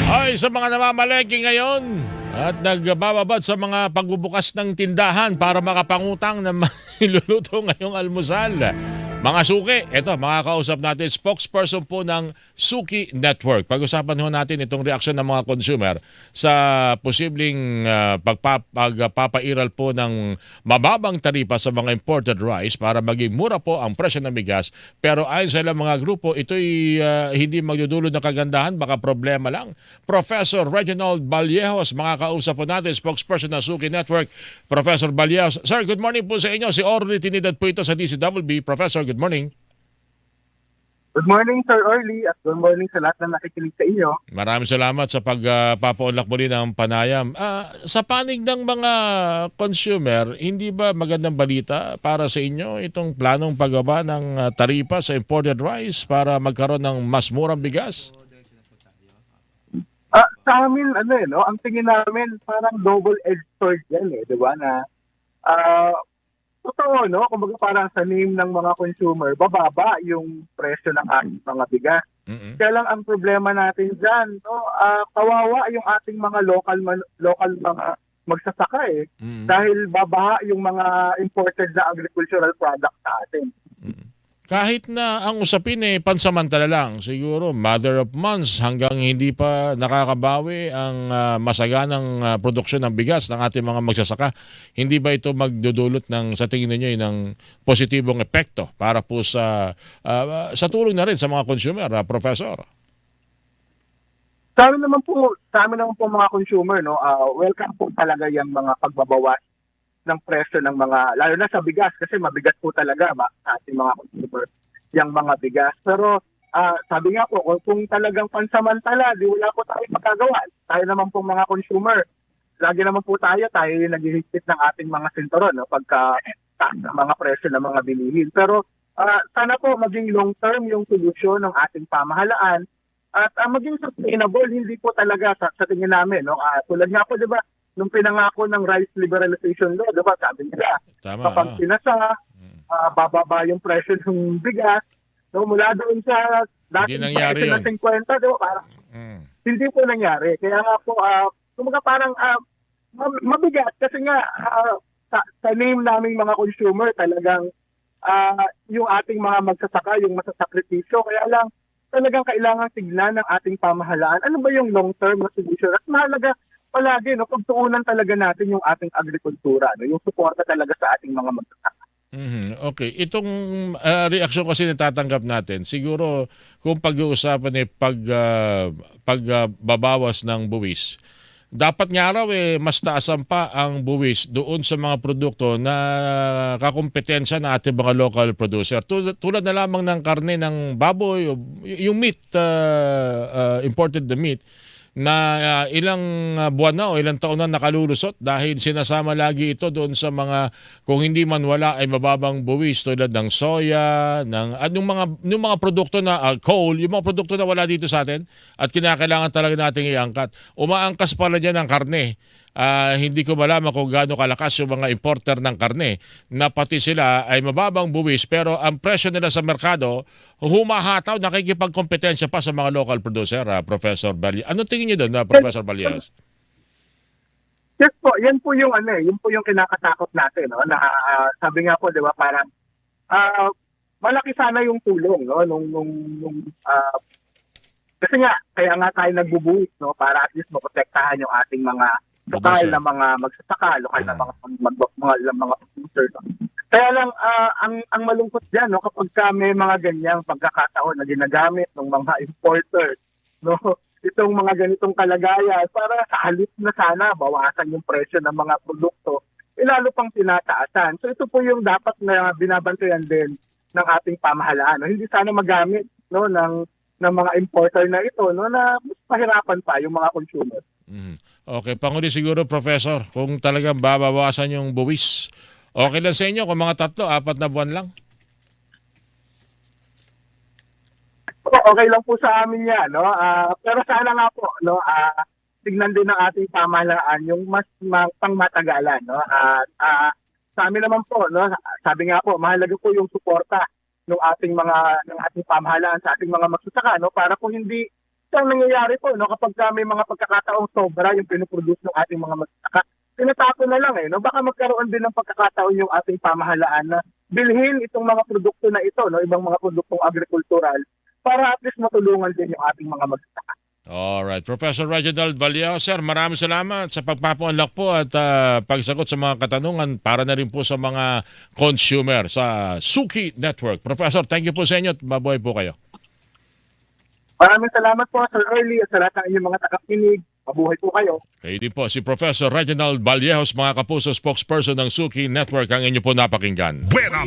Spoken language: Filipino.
Ay, sa mga namamalengke ngayon at nagbababad sa mga pagbubukas ng tindahan para makapangutang na iluluto ngayong almusal. Mga suki, eto, makakausap natin, spokesperson po ng Suki Network. Pag-usapan ho natin itong reaksyon ng mga consumer sa posibleng pagpapairal po ng mababang taripa sa mga imported rice para maging mura po ang presyo ng bigas. Pero ayon sa ilang mga grupo, ito'y hindi magdudulot ng kagandahan, baka problema lang. Professor Reginald Vallejos, makakausap po natin, spokesperson ng Suki Network. Professor Vallejos. Sir, good morning po sa inyo. Si Orly Trinidad po ito sa DCWB. Professor, good morning. Good morning, Sir Orly, at good morning sa lahat na nakikinig sa inyo. Maraming salamat sa pagpapaunlak muli ng panayam. Sa panig ng mga consumer, hindi ba magandang balita para sa inyo itong planong pagbaba ng taripa sa imported rice para magkaroon ng mas murang bigas? Sa amin, ang tingin namin parang double-edged sword yan di ba, na totoo, kumbaga parang sa name ng mga consumer, bababa yung presyo ng ating mga bigas. Kaya lang ang problema natin dyan, kawawa yung ating mga local mga magsasaka dahil babaha yung mga imported na agricultural products sa atin. Kahit na ang usapin pansamantala lang, siguro matter of months hanggang hindi pa nakakabawi ang masaganang produksyon ng bigas ng ating mga magsasaka, hindi ba ito magdudulot ng, sa tingin niyo, ng positibong epekto para po sa tulong na rin sa mga consumer, Professor? Sa amin naman po mga consumer, welcome po talaga yung mga pagbabawas ng presyo ng mga, lalo na sa bigas, kasi mabigat po talaga sa ating mga consumer yung mga bigas. Pero sabi nga po, kung talagang pansamantala, di wala po tayo magagawa. Tayo naman po mga consumer, lagi naman po tayo yung naghihigpit ng ating mga sinturon pagka mga presyo ng mga bilihin. Pero sana po maging long-term yung solusyon ng ating pamahalaan at maging sustainable, hindi po talaga sa tingin namin. Tulad nga po, di ba, nung pinangako ng rice liberalization law, diba, sabi nila, kapag pinasa, bababa yung presyo ng bigas, mula doon sa dating presyo na 50, diba, parang hindi po nangyari. Kaya nga po, kumaga parang mabigat kasi nga sa name naming mga consumer, talagang yung ating mga magsasaka, yung masasakripisyo, kaya lang talagang kailangan tignan ng ating pamahalaan. Ano ba yung long-term na solution? At mahalaga palagi, pagtuunan talaga natin yung ating agrikultura, yung suporta talaga sa ating mga magsasaka. Okay, itong reaksyon kasi natatanggap natin, siguro kung pag-uusapan pagbabawas ng buwis, dapat nga raw mas taasan pa ang buwis doon sa mga produkto na kakompetensya ng ating mga local producer. Tulad na lamang ng karne ng baboy, yung meat, imported the meat, na ilang buwan na o ilang taon na nakalulusot dahil sinasama lagi ito doon sa mga, kung hindi man wala ay mababang buwis tulad ng soya, ng yung mga produkto na coal, yung mga produkto na wala dito sa atin at kinakailangan talaga nating iangkat. Umaangkas pala dyan ng karne. Hindi ko malaman kung gaano kalakas yung mga importer ng karne na pati sila ay mababang buwis pero ang presyo nila sa merkado humahataw, nakikipagkompetensya pa sa mga local producer, Professor Vallejos. Ano tingin niyo doon, Professor Vallejos? Yes po, yan po yung yun po yung kinakatakot natin, na sabi nga po, 'di ba, parang malaki sana yung tulong, kasi nga kaya nga tayo nagbubuwis, para at least maprotektahan yung ating mga lokal na mga magsasaka, lokal na mga producer. Kaya lang ang malungkot diyan, kapag may mga ganyang pagkakataon na ginagamit ng mga importers, itong mga ganitong kalagayan para sa halip na sana bawasan yung presyo ng mga produkto, lalo pang tinataasan. So ito po yung dapat na binabantayan din ng ating pamahalaan. Hindi sana magamit ng mga importer na ito na mas pahirapan pa yung mga consumer. Okay, panguli siguro, Professor, kung talagang babawasan yung buwis, okay lang sa inyo kung mga 3-4 na buwan lang? Okay lang po sa amin yan, pero sana nga po, tignan din ng ating pamahalaan yung mas pangmatagalan, sa amin naman po, sabi nga po, mahalaga po yung suporta ng ating pamahalaan sa ating mga magsasaka, para po hindi So, ang nangyayari po, no, kapag may mga pagkakataong sobra yung pinuproduce ng ating mga magsasaka, tinatapon na lang no? Baka magkaroon din ng pagkakataon yung ating pamahalaan na bilhin itong mga produkto na ito, no, ibang mga produktong agrikultural, para at least matulungan din yung ating mga magsasaka. Alright. Professor Reginald Vallejo, sir, maraming salamat sa pagpapaunlak po at pagsagot sa mga katanungan para na rin po sa mga consumer sa Suki Network. Professor, thank you po sa inyo at mabuhay po kayo. Maraming salamat po, Sir Early, at sa lahat ng inyong mga tagakinig. Mabuhay po kayo. Kayo din po si Professor Reginald Vallejos, mga kapuso, spokesperson ng Suki Network, ang inyo po napakinggan. Buena